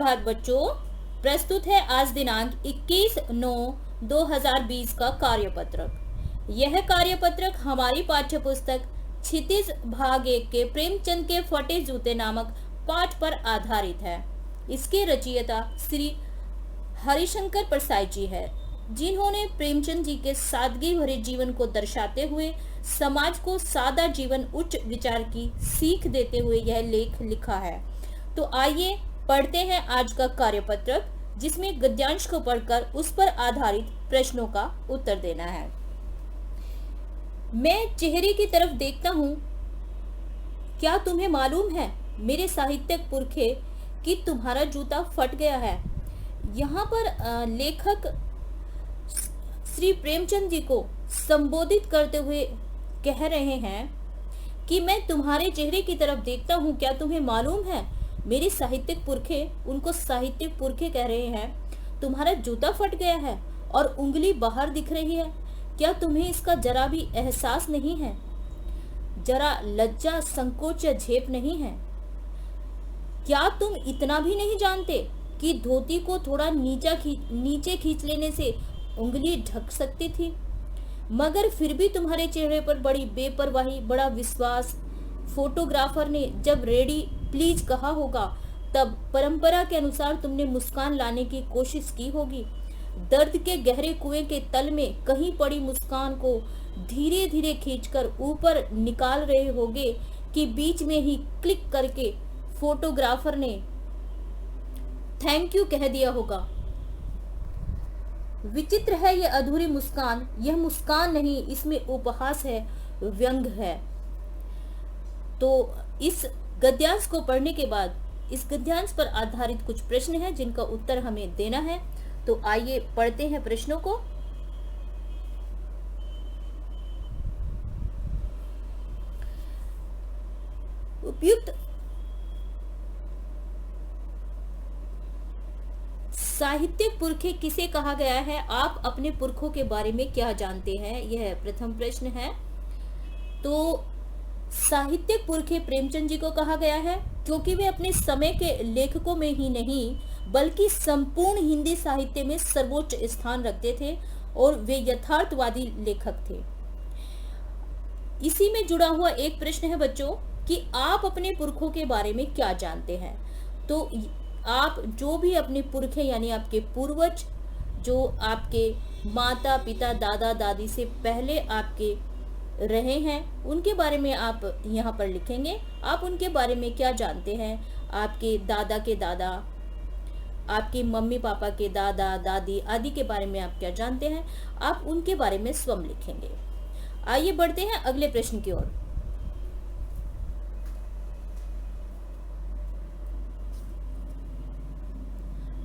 सुप्रभात बच्चों। प्रस्तुत है आज दिनांक 21/9/2020 का कार्यपत्रक। यह कार्यपत्रक हमारी पाठ्यपुस्तक क्षितिज भाग 1 के प्रेमचंद के फटे जूते नामक पाठ पर आधारित है। इसके रचयिता श्री हरिशंकर प्रसाद जी है, जिन्होंने प्रेमचंद जी के सादगी भरे जीवन को दर्शाते हुए समाज को सादा जीवन उच्च विचार की सीख देते हुए यह लेख लिखा है। तो आइए पढ़ते हैं आज का कार्यपत्रक, जिसमें गद्यांश को पढ़कर उस पर आधारित प्रश्नों का उत्तर देना है। मैं चेहरे की तरफ देखता हूँ, क्या तुम्हें मालूम है मेरे साहित्यिक पुरखे कि तुम्हारा जूता फट गया है। यहाँ पर लेखक श्री प्रेमचंद जी को संबोधित करते हुए कह रहे हैं कि मैं तुम्हारे चेहरे की तरफ देखता हूँ, क्या तुम्हें मालूम है मेरे साहित्यिक पुरखे, उनको साहित्यिक पुरखे कह रहे हैं, तुम्हारा जूता फट गया है और उंगली बाहर दिख रही है। क्या तुम्हें इसका जरा भी एहसास नहीं है? जरा लज्जा, संकोच या झेप नहीं है? क्या तुम इतना भी नहीं जानते कि धोती को थोड़ा नीचे खींच लेने से उंगली ढक सकती थी? मगर फिर भी तुम्हारे चेहरे पर बड़ी बेपरवाही, बड़ा विश्वास। फोटोग्राफर ने जब रेडी प्लीज कहा होगा, तब परंपरा के अनुसार तुमने मुस्कान लाने की कोशिश की होगी। दर्द के गहरे कुएं के तल में कहीं पड़ी मुस्कान को धीरे धीरे खींचकर ऊपर निकाल रहे होगे कि बीच में ही क्लिक करके फोटोग्राफर ने थैंक यू कह दिया होगा। विचित्र है यह अधूरी मुस्कान। यह मुस्कान नहीं, इसमें उपहास है, व्यंग है। तो इस गद्यांश को पढ़ने के बाद इस गद्यांश पर आधारित कुछ प्रश्न हैं जिनका उत्तर हमें देना है। तो आइए पढ़ते हैं प्रश्नों को। उपयुक्त साहित्यिक पुरखे किसे कहा गया है? आप अपने पुरखों के बारे में क्या जानते हैं? यह प्रथम प्रश्न है। तो साहित्यिक पुरखे प्रेमचंद जी को कहा गया है क्योंकि वे अपने समय के लेखकों में ही नहीं बल्कि संपूर्ण हिंदी साहित्य में सर्वोच्च स्थान रखते थे और वे यथार्थवादी लेखक थे। इसी में जुड़ा हुआ एक प्रश्न है बच्चों कि आप अपने पुरखों के बारे में क्या जानते हैं। तो आप जो भी अपने पुरखे यानी आपके पूर्वज, जो आपके माता पिता दादा दादी से पहले आपके रहे हैं, उनके बारे में आप यहाँ पर लिखेंगे। आप उनके बारे में क्या जानते हैं? आपके दादा के दादा, आपके मम्मी पापा के दादा दादी आदि के बारे में आप क्या जानते हैं, आप उनके बारे में स्वयं लिखेंगे। आइए बढ़ते हैं अगले प्रश्न की ओर।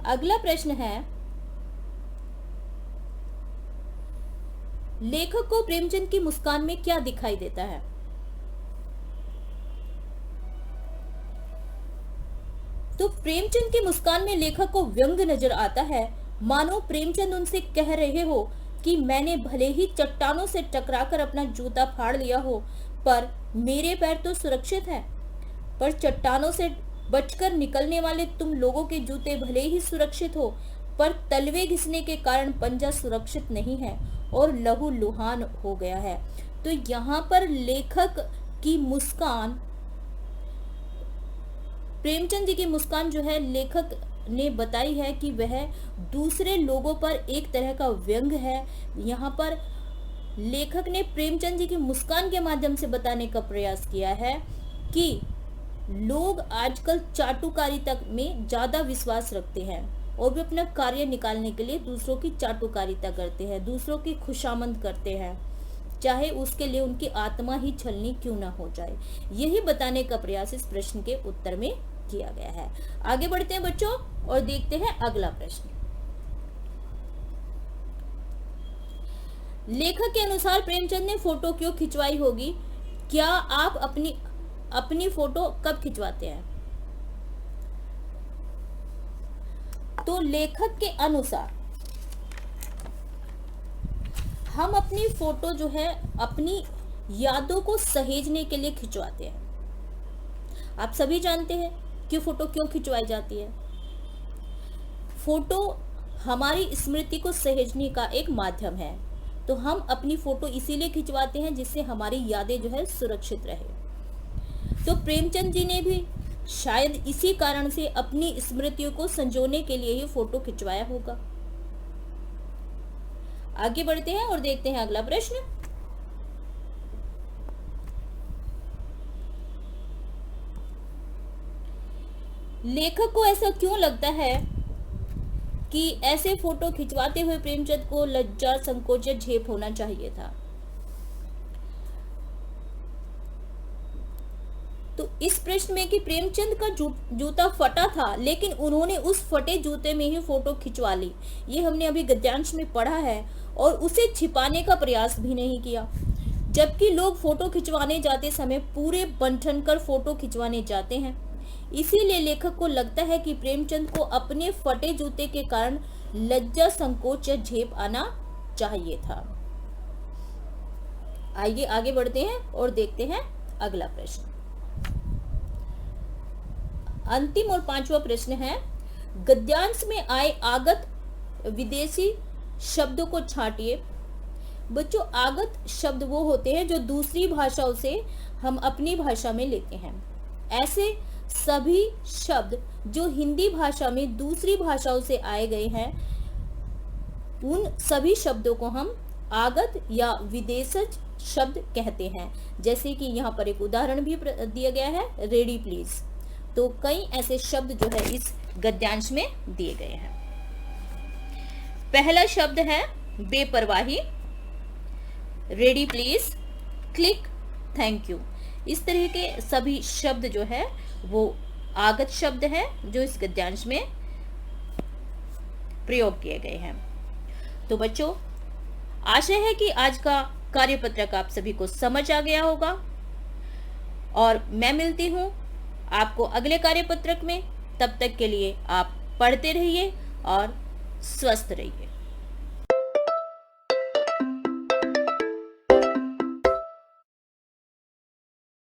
अगला प्रश्न है, लेखक को प्रेमचंद की मुस्कान में क्या दिखाई देता है? तो प्रेमचंद की मुस्कान में लेखक को व्यंग नजर आता है, मानो प्रेमचंद उनसे कह रहे हो कि मैंने भले ही चट्टानों से टकराकर अपना जूता फाड़ लिया हो, पर मेरे पैर तो सुरक्षित है। पर चट्टानों से बचकर निकलने वाले तुम लोगों के जूते भले ही सुरक्षित हो, पर तलवे घिसने के कारण पंजा सुरक्षित नहीं है और लहू लुहान हो गया है। तो यहाँ पर लेखक की मुस्कान, प्रेमचंद जी की मुस्कान जो है, लेखक ने बताई है कि वह दूसरे लोगों पर एक तरह का व्यंग है। यहाँ पर लेखक ने प्रेमचंद जी की मुस्कान के माध्यम से बताने का प्रयास किया है कि लोग आजकल चाटुकारिता में ज्यादा विश्वास रखते हैं और वे अपना कार्य निकालने के लिए दूसरों की चाटुकारिता करते हैं, दूसरों की खुशामंद करते हैं, चाहे उसके लिए उनकी आत्मा ही छलनी क्यों ना हो जाए। यही बताने का प्रयास इस प्रश्न के उत्तर में किया गया है। आगे बढ़ते हैं बच्चों और देखते हैं अगला प्रश्न। लेखक के अनुसार प्रेमचंद ने फोटो क्यों खिंचवाई होगी? क्या आप अपनी फोटो कब खिंचवाते हैं? तो लेखक के अनुसार हम अपनी फोटो जो है अपनी यादों को सहेजने के लिए खिंचवाते हैं। आप सभी जानते हैं कि फोटो क्यों खिंचवाई जाती है। फोटो हमारी स्मृति को सहेजने का एक माध्यम है। तो हम अपनी फोटो इसीलिए खिंचवाते हैं जिससे हमारी यादें जो है सुरक्षित रहे। तो प्रेमचंद जी ने भी शायद इसी कारण से अपनी स्मृतियों को संजोने के लिए ही फोटो खिंचवाया होगा। आगे बढ़ते हैं और देखते हैं अगला प्रश्न। लेखक को ऐसा क्यों लगता है कि ऐसे फोटो खिंचवाते हुए प्रेमचंद को लज्जा, संकोच या झेप होना चाहिए था? तो इस प्रश्न में कि प्रेमचंद का जूता फटा था लेकिन उन्होंने उस फटे जूते में ही फोटो खिंचवा ली, ये हमने अभी गद्यांश में पढ़ा है, और उसे छिपाने का प्रयास भी नहीं किया। जबकि लोग फोटो खिंचवाने जाते समय पूरे बन ठन कर फोटो खिंचवाने जाते हैं। इसीलिए लेखक को लगता है कि प्रेमचंद को अपने फटे जूते के कारण लज्जा, संकोच या झेप आना चाहिए था। आइए आगे बढ़ते हैं और देखते हैं अगला प्रश्न। अंतिम और 5वां प्रश्न है, गद्यांश में आए आगत विदेशी शब्दों को छांटिए। बच्चों, आगत शब्द वो होते हैं जो दूसरी भाषाओं से हम अपनी भाषा में लेते हैं। ऐसे सभी शब्द जो हिंदी भाषा में दूसरी भाषाओं से आए गए हैं, उन सभी शब्दों को हम आगत या विदेशज शब्द कहते हैं। जैसे कि यहाँ पर एक उदाहरण भी दिया गया है, रेडी प्लीज। तो कई ऐसे शब्द जो है इस गद्यांश में दिए गए हैं। पहला शब्द है बेपरवाही, ready please, click, thank you. इस तरह के सभी शब्द जो है वो आगत शब्द है जो इस गद्यांश में प्रयोग किए गए हैं। तो बच्चों, आशा है कि आज का कार्यपत्रक आप सभी को समझ आ गया होगा, और मैं मिलती हूं आपको अगले कार्यपत्रक में। तब तक के लिए आप पढ़ते रहिए और स्वस्थ रहिए।